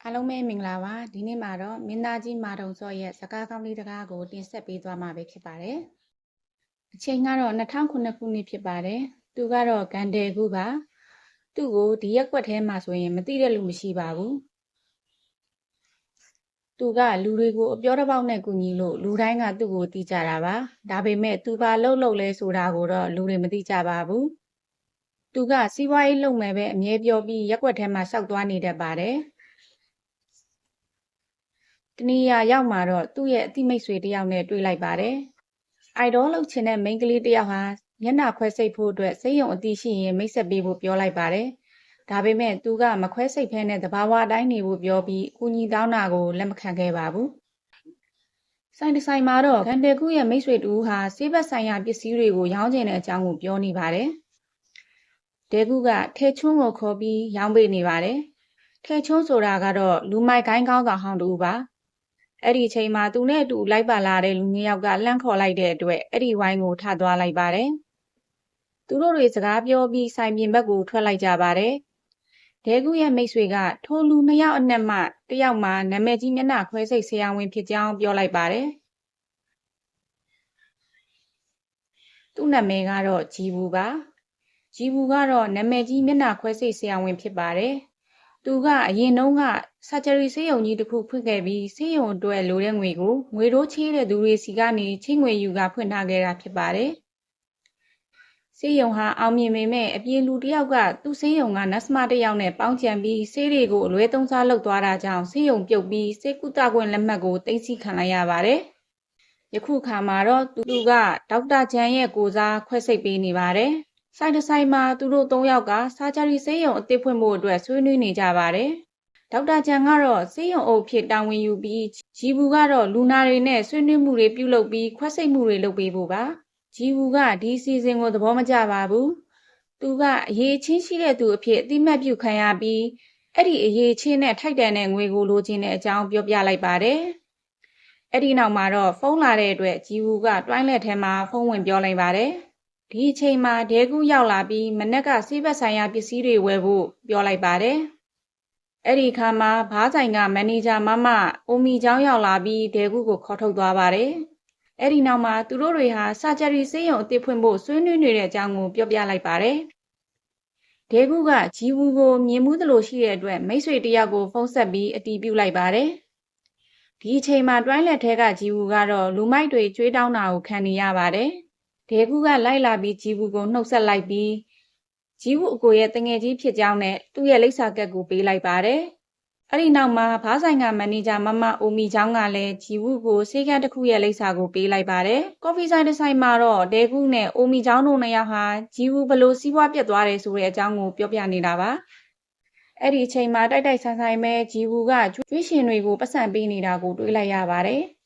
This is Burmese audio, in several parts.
အားလုံးပဲမင်္ဂလာပါဒီနေ့မှာတော့မင်းသားကြီးမာတုံစောရဲ့စကားကောင်းလေးတကားကိုတင်ဆက်ပေးသွားမှာပဲဖြစ်ပါတယ်အချိန်ကတော့2009ခုနှစ်ဖြစ်ပါတယ်သူကတော့ဂန်တယ်ကူပါသူ့ကိုဒီရက်ကွက်ထဲမှာဆိုရင်မသိတဲ့လူမရှိပါဘူးသူကလူတွေကိုအပြောတစ်ပေါက်နဲ့ကူညီလို့လူတိုင်းကသူ့ကိုသိကြတာပါဒါပေမဲ့သူဘာလှုပ်လဲဆိုတာကိုတော့လူတွေမသိကြပါဘူးသူကစီးပွားရေးလုပ်မယ်ပဲအမြဲပြောပြီးရက်ကွက်ထဲမှာစောက်သွားနေတတ်ပါတယ်တနည်းရောက်မှာတော့သူ့ရဲ့အတိမိတ်ဆွေတယောက်နဲ့တွေ့လိုက်ပါတယ်။အိုက်ဒေါလုပ်ချင်တဲ့မိန်းကလေးတယောက်ဟာမျက်နှာခွဲစိတ်ဖို့အတွက်စိတ်ယုံအတိရှိရင်မိတ်ဆက်ပေးဖို့ပြောလိုက်ပါတယ်။ဒါပေမဲ့သူကမခွဲစိတ်ဖဲနဲ့တဘာဝတိုင်းနေဖို့ပြောပြီးကူညီတောင်းတာကိုလက်မခံခဲ့ပါဘူး။ဆိုင်တစ်ဆိုင်မှာတော့ဂန်တယ်ကူရဲ့မိတ်ဆွေတူဟာဆေးဘက်ဆိုင်ရာပစ္စည်းတွေကိုရောင်းချင်တဲ့အကြောင်းကိုပြောနေပါတယ်။တဲကူကထဲချွန်းကိုခေါ်ပြီးရောင်းပေးနေပါတယ်။ထဲချွန်းဆိုတာကတော့လူမိုက်ကိုင်းကောင်းဆောင်ဟောင်းတူပါ။အဲ့ဒီအချိန်မှာသူနဲ့အတူလိုက်ပါလာတဲ့လူမျိုးယောက်ကလှမ်းခေါ်လိုက်တဲ့အတွက်အဲ့ဒီဝိုင်းကိုထသွားလိုက်ပါတယ်။သူတို့တွေစကားပြောပြီးဆိုင်ပြင်ဘက်ကိုထွက်လိုက်ကြပါတယ်။ဒဲကူရဲ့မိတ်ဆွေကထိုလူနှစ်ယောက်အနက်မှတစ်ယောက်မှာနာမည်ကြီးမျက်နှာခွဲစိတ်ဆရာဝန်ဖြစ်ကြောင်းပြောလိုက်ပါတယ်။သူ့နာမည်ကတော့ဂျီဘူးပါ။ဂျီဘူးကတော့နာမည်ကြီးမျက်နှာခွဲစိတ်ဆရာဝန်ဖြစ်ပါတယ်။သူကအရင်တုန်းက surgery ဆေးရုံကြီးတစ်ခုဖွင့်ခဲ့ပြီးဆေးရုံအတွက်လိုတဲ့ငွေကိုငွေတိုးချေးတဲ့သူတွေစီကနေချိငွေယူကဖွင့်ထားခဲ့တာဖြစ်ပါတယ်။ဆေးရုံဟာအောင်မြင်ပေမဲ့အပြင်လူတစ်ယောက်ကသူ့ဆေးရုံကနတ်စမတစ်ယောက်နဲ့ပေါင်းကြံပြီးဆေးတွေကိုအလွဲသုံးစားလုပ်သွားတာကြောင့်ဆေးရုံပြုတ်ပြီးဆေးကုသခွင့်လက်မှတ်ကိုသိမ်းဆည်းခံလိုက်ရပါတယ်။ယခုခါမှာတော့သူကဒေါက်တာဂျန်ရဲ့ကိုစားခွဲစိတ်ပေးနေပါတယ်။ဆိုင်တစ်ဆိုင်မှာသူတို့၃ယောက်ကစာဂျာရီဆေးရုံအသစ်ဖွင့်ဖို့အတွက်ဆွေးနွေးနေကြပါတယ်။ဒေါက်တာဂျန်ကတော့ဆေးရုံအုပ်ဖြစ်တာဝန်ယူပြီးဂျီဘူးကတော့လူနာတွေနဲ့ဆွေးနွေးမှုတွေပြုလုပ်ပြီးခွဲစိတ်မှုတွေလုပ်ပေးဖို့ပါ။ဂျီဘူးကဒီစီစဉ်ကိုသဘောမကျပါဘူး။သူကအရေးချင်းရှိတဲ့သူအဖြစ်အတိမတ်ပြုခံရပြီးအဲ့ဒီအရေးချင်းနဲ့ထိုက်တန်တဲ့ငွေကိုလိုချင်တဲ့အကြောင်းပြောပြလိုက်ပါတယ်။အဲ့ဒီနောက်မှာတော့ဖုန်းလာတဲ့အတွက်ဂျီဘူးကတွိုင်းလက်ထဲမှာဖုန်းဝင်ပြောလိုက်ပါတယ်။ဒီအချိန်မှာဒဲကူရောက်လာပြီးမနက်ကဆေးဘက်ဆိုင်ရာပစ္စည်းတွေဝယ်ဖို့ပြောလိုက်ပါတယ်။အဲ့ဒီခါမှာဘားဆိုင်ကမန်နေဂျာမမအိုမီချောင်းရောက်လာပြီးဒဲကူကိုခေါ်ထုတ်သွားပါတယ်။အဲ့ဒီနောက်မှာသူတို့တွေဟာစာဂျာရီဆေးရုံအသစ်ဖွင့်ဖို့ဆွေးနွေးနေတဲ့အကြောင်းကိုပြောပြလိုက်ပါတယ်။ဒဲကူကဂျီဘူးကိုမြင်မှုသလိုရှိတဲ့အတွက်မိတ်ဆွေတယောက်ကိုဖုန်းဆက်ပြီးအတီးပြုတ်လိုက်ပါတယ်။ဒီအချိန်မှာတွိုင်းလက်ထဲကဂျီဘူးကတော့လူမိုက်တွေကျွေးတောင်းတာကိုခံနေရပါတယ်။ဒဲကူကလိုက်လာပြီးဂျီဘူးကိုနှုတ်ဆက်လိုက်ပြီးဂျီဘူးအကိုရဲ့တငယ်ကြီးဖြစ်ကြောင်းနဲ့သူ့ရဲ့လိပ်စာကက်ကိုပေးလိုက်ပါတယ်။အဲ့ဒီနောက်မှာဘားဆိုင်ကမန်နေဂျာမမအိုမီချောင်းကလည်းဂျီဘူးကိုဆေးကန်းတစ်ခုရဲ့လိပ်စာကိုပေးလိုက်ပါတယ်။ကော်ဖီဆိုင်တစ်ဆိုင်မှာတော့ဒဲကူနဲ့အိုမီချောင်းတို့နှစ်ယောက်ဟာဂျီဘူးဘလို့စီးပွားပြတ်သွားတယ်ဆိုတဲ့အကြောင်းကိုပြောပြနေတာပါ။အဲ့ဒီအချိန်မှာတိုက်တိုက်ဆိုင်ဆိုင်ပဲဂျီဘူးကကျွေးရှင်တွေကိုပတ်စံပေးနေတာကိုတွေးလိုက်ရပါတယ်။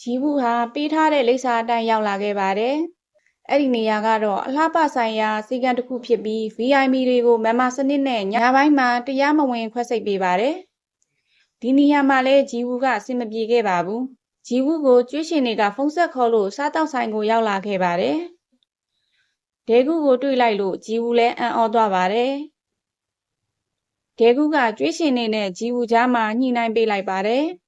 ဂျီဘူးဟာပေးထားတဲ့လိပ်စာအတိုင်းရောက်လာခဲ့ပါတယ်။အဲ့ဒီနေရာကတော့အလှပဆိုင်ရာစီကံတစ်ခုဖြစ်ပြီး VIP တွေကိုမမစနစ်နဲ့ညပိုင်းမှာတရားမဝင်ခွဲစိတ်ပေးပါတယ်။ဒီနေရာမှာလဲဂျီဘူးကအဆင်မပြေခဲ့ပါဘူး။ဂျီဘူးကိုကျွေးရှင်တွေကဖုန်းဆက်ခေါ်လို့စားတောက်ဆိုင်ကိုရောက်လာခဲ့ပါတယ်။ဒဲကူကိုတွေ့လိုက်လို့ဂျီဘူးလည်းအံ့ဩသွားပါတယ်။ဒဲကူကကျွေးရှင်နေနဲ့ဂျီဘူးကြားမှာညှိနှိုင်းပေးလိုက်ပါတယ်။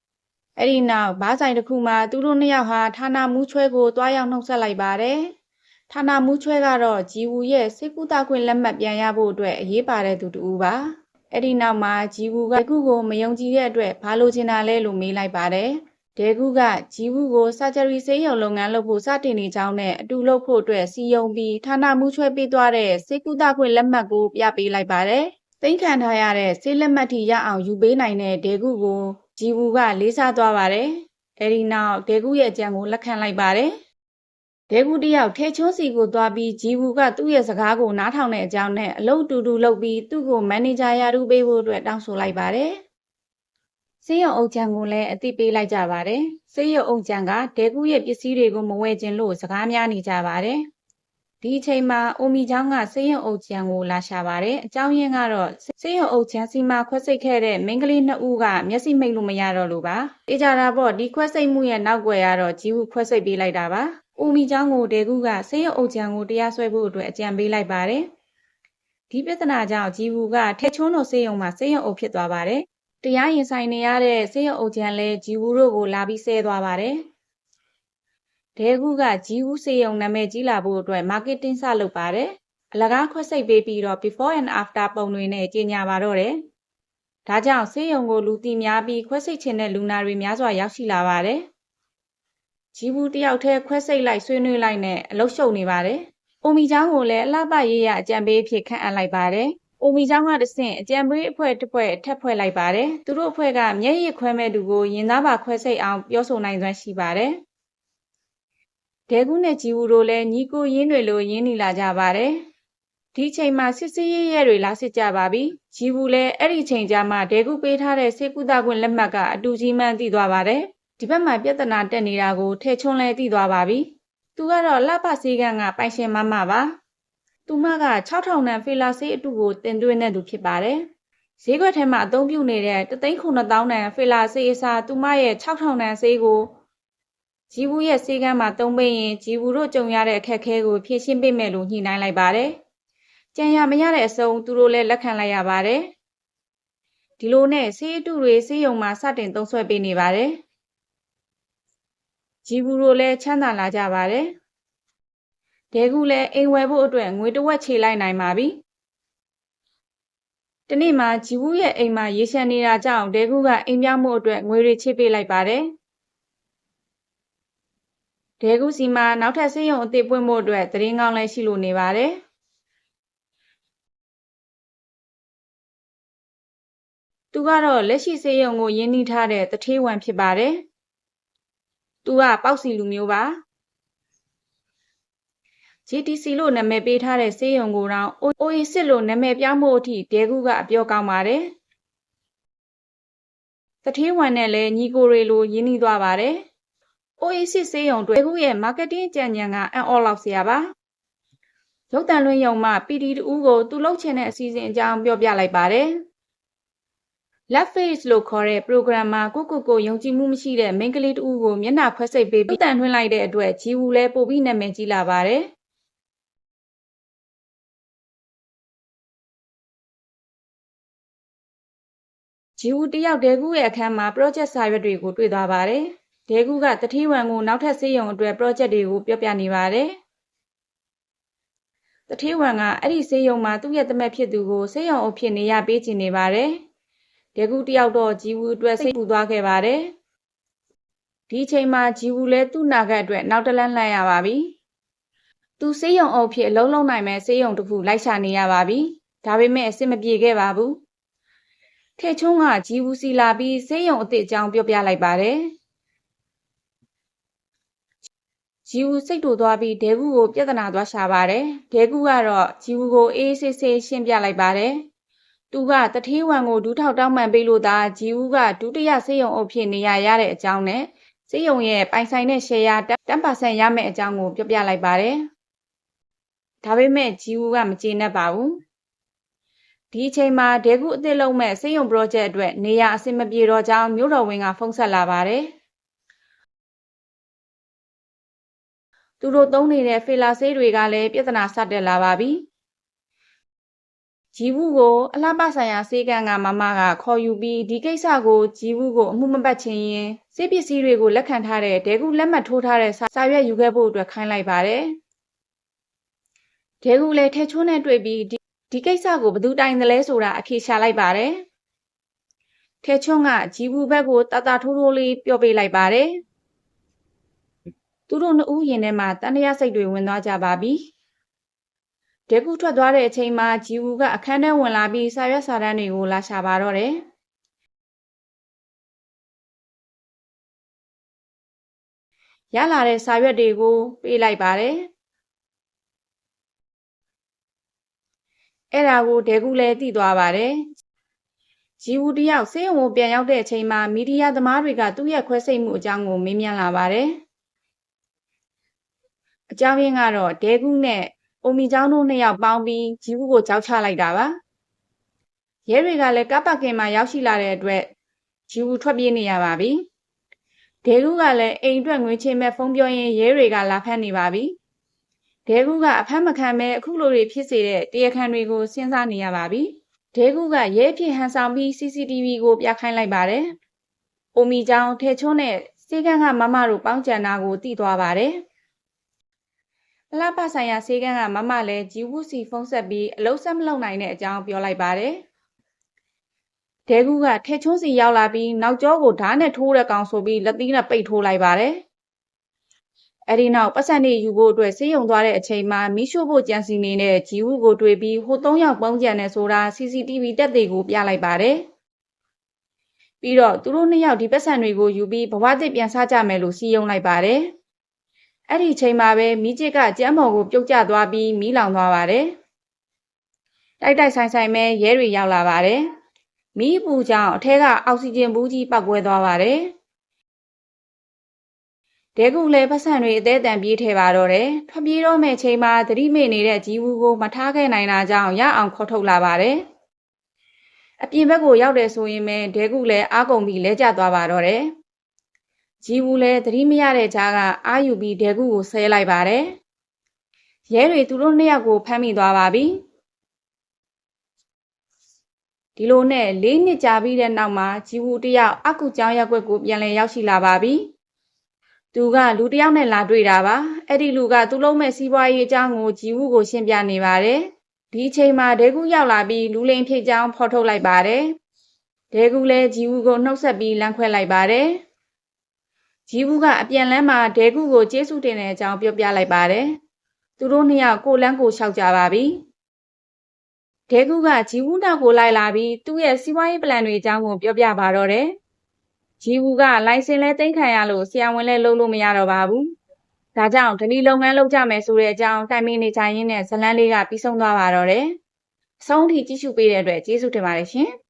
အဲ့ဒီနောက်ဘားဆိုင်တစ်ခုမှာသူတို့နှစ်ယောက်ဟာဌာနမူးချွဲကိုတွားရောက်နှုတ်ဆက်လိုက်ပါတယ်။ဌာနမူးချွဲကတော့ဂျီဘူးရဲ့စိတ်ကူးတာခွင့်လက်မှတ်ပြန်ရဖို့အတွက်အရေးပါတဲ့သူတူပါ။အဲ့ဒီနောက်မှာဂျီဘူးကဒဲကူကိုမယုံကြည်တဲ့အတွက်ဘာလို့ချင်တာလဲလို့မေးလိုက်ပါတယ်။ဒဲကူကဂျီဘူးကိုစာဂျာရီဆေးရုံလုပ်ငန်းလုပ်ဖို့စတင်နေကြောင်းနဲ့အတူလုပ်ဖို့အတွက်စီယုံပြီးဌာနမူးချွဲပေးသွားတဲ့စိတ်ကူးတာခွင့်လက်မှတ်ကိုပြပေးလိုက်ပါတယ်။သိမ်းခံထားရတဲ့ဆေးလက်မှတ်ထိရအောင်ယူပေးနိုင်တဲ့ဒဲကူကိုဂျီဘူးကလေးစားသွားပါတယ်။အဲဒီနောက်ဒဲကူရဲ့အကြံကိုလက်ခံလိုက်ပါတယ်။ဒဲကူတယောက်ထဲချွန်းစီကိုသွားပြီးဂျီဘူးကသူ့ရဲ့စကားကိုနားထောင်တဲ့အကြောင်းနဲ့အလုပ်တူတူလုပ်ပြီးသူ့ကိုမန်နေဂျာရာထူးပေးဖို့အတွက်တောင်းဆိုလိုက်ပါတယ်။ဆေးရုံအုပ်ချံကိုလည်းအသိပေးလိုက်ကြပါတယ်။ဆေးရုံအုပ်ချံကဒဲကူရဲ့ပစ္စည်းတွေကိုမဝယ်ခြင်းလို့စကားများနေကြပါတယ်။ဒီအချိန်မှာအိုမီချောင်းကဆေးရုံအုပ်ချံကိုလာရှာပါတယ်။အကြောင်းရင်းကတော့ဆေးရုံအုပ်ချံစီမှာခွဲစိတ်ခဲ့တဲ့မိန်းကလေးနှစ်ဦးကမျက်စိမိတ်လို့မရတော့လို့ပါ။အေးကြတာပေါ့ဒီခွဲစိတ်မှုရဲ့နောက်ွယ်ကတော့ဂျီဘူးခွဲစိတ်ပေးလိုက်တာပါ။အိုမီချောင်းကိုဒဲကူကဆေးရုံအုပ်ချံကိုတရားစွဲဖို့အတွက်အကြံပေးလိုက်ပါတယ်။ဒီပြဿနာကြောင့်ဂျီဘူးကထဲချွန်းတို့ဆေးရုံမှာဆေးရုံအုပ်ဖြစ်သွားပါတယ် တရားရင်ဆိုင်နေရတဲ့ဆေးရုံအုပ်ချမ်းလဲဂျီဘူးတို့ကိုလာပြီးဆဲသွားပါတယ်။ဒေကူကဂျီဘူးဆေးရုံနာမည်ကြီးလာဖို့အတွက် marketing စလုပ်ပါတယ်။အလကားခွဲစိတ်ပေးပြီးတော့ before and after ပုံတွေနဲ့ကြေညာပါတော့တယ်။ဒါကြောင့်ဆေးရုံကိုလူသိများပြီးခွဲစိတ်ခြင်းတဲ့လူနာတွေများစွာရောက်ရှိလာပါတယ်။ဂျီဘူးတယောက်တည်းခွဲစိတ်လိုက်ဆွေးနွေးလိုက်နဲ့အလုပ်ရှုပ်နေပါတယ်။အိုမီချောင်းကိုလည်းအလှပရေးရအကြံပေးအဖြစ်ခန့်အပ်လိုက်ပါတယ်။အိုမီချောင်းကတဆင့်အကြံပေးအဖွဲ့တစ်ဖွဲ့ထပ်ဖွဲ့လိုက်ပါတယ်။သူတို့အဖွဲ့ကမျက်ရည်ခွဲမဲ့သူကိုရင်သားပါခွဲစိတ်အောင်ပြောဆိုနိုင်စွမ်းရှိပါတယ်။ဒေကူနဲ့ဂျီဘူးတို့လည်းညီကိုရင်းတွေလိုရင်းနေလာကြပါတယ်။ဒီချိန်မှာစစ်စေးရဲတွေလာစစ်ကြပါပြီ။ဂျီဘူးလည်းအဲ့ဒီချိန်ကျမှဒေကူပေးထားတဲ့စေကူတာခွင့်လက်မှတ်ကအတူကြီးမှန်းသိသွားပါတယ်။ဒီဘက်မှာပြဿနာတက်နေတာကိုထဲချွန်းလဲသိသွားပါပြီ။သူကတော့လှပဆေးကန်းကပိုင်ရှင်မမပါ။သူမက6000တန်ဖေလာဆေးအတူကိုတင်သွင်းတဲ့သူဖြစ်ပါတယ်။ဈေးကွက်ထဲမှာအသုံးပြုနေတဲ့3,900တန်ဖေလာဆေးအစားသူမရဲ့6000တန်ဆေးကိုဂျီဘူးရဲ့ဆေးကန်းမှာသုံးပေးရင်ဂျီဘူးတို့ကြုံရတဲ့အခက်အခဲကိုဖြေရှင်းပေးမယ်လို့ညှိနှိုင်းလိုက်ပါတယ်။ကြံရမရတဲ့အစုံသူတို့လည်းလက်ခံလိုက်ရပါတယ်။ဒီလိုနဲ့ဆေးအတူတွေဆေးရုံမှာစတင်သုံးစွဲပေးနေပါတယ်။ဂျီဘူးတို့လည်းချမ်းသာလာကြပါတယ်။ဒေကူလည်းအိမ်ဝယ်ဖို့အတွက်ငွေတစ်ဝက်ချေလိုက်နိုင်ပါပြီ။ဒီနေ့မှာဂျီဘူးရဲ့အိမ်မှာရေရှမ်းနေတာကြောင့်ဒေကူကအိမ်ပြောင်းမှုအတွက်ငွေတွေချေပေးလိုက်ပါတယ်။ဒေကူစီမှာနောက်ထပ်ဆေးရုံအသစ်ပွင့်ဖို့အတွက်သတင်းကောင်းလည်းရှိလို့နေပါတယ်။သူကတော့လက်ရှိဆေးရုံကိုရင်းနှီးထားတဲ့တထေးဝံဖြစ်ပါတယ်။သူကပေါက်စီလူမျိုးပါ။ GTC လို့နာမည်ပေးထားတဲ့ဆေးရုံကိုတော့ Oasis လို့နာမည်ပြောင်းဖို့အထိဒေကူကအပြောကောင်းပါတယ်။တထေးဝံနဲ့လည်းညီကိုတွေလိုရင်းနှီးသွားပါတယ်။ Oasis ဆေးရုံတွေဒေကူရဲ့ marketing ကြံဉာဏ်ကအံ့ဩလောက်စရာပါ။ရုပ်သံလွှင့်ရုံမှ PD တူကိုသူလှုပ်ချင်တဲ့အစီအစဉ်အကြောင်းပြောပြလိုက်ပါတယ်။ Left face လို့ခေါ်တဲ့ program မှာကိုယုံကြည်မှုမရှိတဲ့မိန်းကလေးတူကိုမျက်နှာခွဲစိတ်ပေးပြီးတန်ထွင်းလိုက်တဲ့အတွက်ဂျီဝူလည်းပိုပြီးနာမည်ကြီးလာပါတယ်။ဂျီဝူတယောက်ဒေကူရဲ့အခန်းမှာ project စာရွက်တွေကိုတွေ့သွားပါတယ်။ဒေကူကတတိဝံကိုနောက်ထပ်ဆေးရုံအတွက် project တွေကိုပြောပြနေပါတယ်။တတိဝံကအဲ့ဒီဆေးရုံမှာသူ့ရဲ့သမက်ဖြစ်သူကိုဆေးရုံအုပ်ဖြစ်နေရပေးချင်နေပါတယ်။ဒေကူတယောက်တော့ဂျီဝူအတွက်စိတ်ပူသွားခဲ့ပါတယ်။ဒီချိန်မှာဂျီဝူလည်းသူ့နာဂတ်အတွက်နောက်တလန်းလှမ်းရပါပြီ။သူဆေးရုံအုပ်ဖြစ်အလုံးလုံးနိုင်မဲ့ဆေးရုံတစ်ခုလိုက်ရှာနေရပါပြီ။ဒါပေမဲ့အဆင်မပြေခဲ့ပါဘူး။ထဲချုံးကဂျီဝူစီလာပြီးဆေးရုံအသစ်အကြောင်းပြောပြလိုက်ပါတယ်။ဂျီဝူစိတ်တူသွားပြီးဒေကူကိုပြဿနာသွားရှာပါတယ်။ဒေကူကတော့ဂျီဝူကိုအေးဆေးဆေးရှင်းပြလိုက်ပါတယ်။သူကတထေးဝံကိုဒူးထောက်တောင်းပန်ပေးလို့သာဂျီဝူကဒုတိယဆေးရုံအုပ်ဖြစ်နေရတဲ့အကြောင်းနဲ့ဆေးရုံရဲ့ပိုင်ဆိုင်တဲ့ share 10% ရမယ့်အကြောင်းကိုပြောပြလိုက်ပါတယ်။ဒါပေမဲ့ဂျီဝူကမကျေနပ်ပါဘူး။ဒီအချိန်မှာဒေကူအသစ်လုံးမဲ့ဆေးရုံ project အတွက်နေရာအဆင်မပြေတော့ကြောင်းမြို့တော်ဝင်ကဖုန်းဆက်လာပါတယ်။သူတို့သုံးနေတဲ့ဖေလာဆေးတွေကလည်းပြဿနာစတက်လာပါပြီ။ဂျီဝူကိုအလှပဆိုင်ရာဆေးကန်းကမမကခေါ်ယူပြီးဒီကိစ္စကိုဂျီဝူကိုအမှုမပတ်ချင်ရင်ဆေးပစ္စည်းတွေကိုလက်ခံထားတဲ့ဒေကူလက်မှတ်ထိုးထားတဲ့စာရွက်ယူခဲ့ဖို့အတွက်ခိုင်းလိုက်ပါတယ်။ဒေကူလည်းထဲချိုးနဲ့တွေ့ပြီးဒီကိစ္စကိုဘယ်သူတိုင်တယ်လဲဆိုတာအဖြေရှာလိုက်ပါတယ်။ထဲချွန်းကဂျီဝူဘက်ကိုတာတာထိုးထိုးလေးပြောပေးလိုက်ပါတယ်။သူတို့နှစ်ဦးရင်ထဲမှာတန်တရားစိတ်တွေဝင်သွားကြပါပြီ။ဒေကူထွက်သွားတဲ့အချိန်မှာဂျီဝူကအခန်းထဲဝင်လာပြီးစာရွက်စာတမ်းတွေကိုလာရှာပါတော့တယ်။ရလာတဲ့စာရွက်တွေကိုပေးလိုက်ပါတယ်။အဲ့ဒါကိုဒေကူလည်းသိသွားပါတယ်။ဂျီဝူတယောက်ဆေးရုံကိုပြန်ရောက်တဲ့အချိန်မှာမီဒီယာသမားတွေကသူ့ရဲ့ခွဲစိတ်မှုအကြောင်းကိုမေးမြန်းလာပါတယ်။အကြောင်းရင်းကတော့ဒေကူနဲ့အိုမီချောင်းတို့နှစ်ယောက်ပေါင်းပြီးဂျီဝူကိုကြောက်ချလိုက်တာပါ။ရဲတွေကလည်းကားပါကင်မှာရောက်ရှိလာတဲ့အတွက်ဂျီဝူထွက်ပြေးနေရပါပြီ။ဒေကူကလည်းအိမ်အတွက်ငွေချေမဲ့ဖုန်းပြောရင်းရဲတွေကလာဖမ်းနေပါပြီ။ဒေကူကအဖမ်းမခံမဲ့အခုလိုတွေဖြစ်စေတဲ့တရားခံတွေကိုစဉ်းစားနေရပါပြီ။ ဒေဂုကရဲဖြစ်ဟန်ဆောင်ပြီး CCTV ကိုပြခိုင်းလိုက်ပါတယ်။အိုမီကြောင့်ထဲချွန်းနဲ့စေကန်းကမမတို့ပေါင်းကြံတာကိုသိသွားပါတယ်။ပလပဆိုင်ရာစေကန်းကမမလည်းဂျီဝုစီဖုန်းဆက်ပြီးအလုံးဆက်မလုပ်နိုင်တဲ့အကြောင်းပြောလိုက်ပါတယ်။ဒေဂုကထဲချွန်းစီရောက်လာပြီးနောက်ကျောကိုဓာတ်နဲ့ထိုးတဲ့ကောင်ဆိုပြီးလက်သီးနဲ့ပိတ်ထိုးလိုက်ပါတယ်။အဲဒီနောက်ပတ်စံနေယူဖို့အတွက်ဆေးရုံသွားတဲ့အချိန်မှာမီးရှို့ဖို့ကြံစီနေတဲ့ဂျီဝုကိုတွေ့ပြီးဟို၃ယောက်ပေါင်းကြံနေဆိုတာ CCTV တက်တွေကိုပြလိုက်ပါတယ်။ပြီးတော့သူတို့၂ယောက်ဒီပတ်စံတွေကိုယူပြီးဘဝသစ်ပြန်စားကြမယ်လို့စီယုံလိုက်ပါတယ်။အဲ့ဒီအချိန်မှာပဲမီးကျစ်ကကျမ်းပေါ်ကိုပြုတ်ကျသွားပြီးမီးလောင်သွားပါတယ်။တိုက်ဆိုင်ပဲရဲတွေရောက်လာပါတယ်။မီးပူကြောင့်အထက်ကအောက်ဆီဂျင်ဘူးကြီးပောက်ကွဲသွားပါတယ်။ဒေဂုလည်းပတ်စံတွေအသေးအံပြေးထဲပါတော့တယ်။ထွက်ပြေးတော့မဲ့ချိန်မှာသတိမေ့နေတဲ့ဂျီဝူကိုမထားခဲ့နိုင်တာကြောင့်ရအောင်ခေါ်ထုတ်လာပါတယ်။အပြင်ဘက်ကိုရောက်တယ်ဆိုရင်ပဲဒေဂုလည်းအားကုန်ပြီးလဲကျသွားပါတော့တယ်။ဂျီဝူလည်းသတိမရတဲ့ကြားကအာယူပြီးဒေဂုကိုဆဲလိုက်ပါတယ်။ရဲတွေသူတို့၂ယောက်ကိုဖမ်းမိသွားပါပြီ။ဒီလိုနဲ့၄နှစ်ကြာပြီးတဲ့နောက်မှာဂျီဝူတယောက်အကူကျောင်းရက်ွက်ကိုပြန်လည်ရောက်ရှိလာပါပြီ။သူကလူတယောက်နဲ့လာတွေ့တာပါ။အဲ့ဒီလူကသူ့လုံးမဲ့စီးပွားရေးအကြောင်းကိုဂျီဝူကိုရှင်းပြနေပါတယ်။ဒီအချိန်မှာဒေဂုရောက်လာပြီးလူလိန်ဖြစ်ကြောင်းဖော်ထုတ်လိုက်ပါတယ်။ဒေဂုလည်းဂျီဝူကိုနှုတ်ဆက်ပြီးလမ်းခွဲလိုက်ပါတယ်။ဂျီဝူကအပြန်လမ်းမှာဒေဂုကိုကျေးဇူးတင်တဲ့အကြောင်းပြောပြလိုက်ပါတယ်။သူတို့၂ယောက်ကိုလန်းကိုလျှောက်ကြပါပြီ။ဒေဂုကဂျီဝူနောက်ကိုလိုက်လာပြီးသူ့ရဲ့စီးပွားရေးပလန်တွေအကြောင်းကိုပြောပြပါတော့တယ်။ဂျီဝူကလိုင်စင်လဲသိမ်းခံရလို့ဆရာဝန်လဲလုပ်လို့မရတော့ပါဘူး။ဒါကြောင့်ဒီလုပ်ငန်းလုပ်ကြမယ်ဆိုတဲ့အကြောင်းတိုင်ပင်နေကြရင်းနဲ့ဇလန်းလေးကပြီးဆုံးသွားပါတော့တယ်။အဆုံးထိကြည့်ရှုပေးတဲ့အတွက်ကျေးဇူးတင်ပါတယ်ရှင်။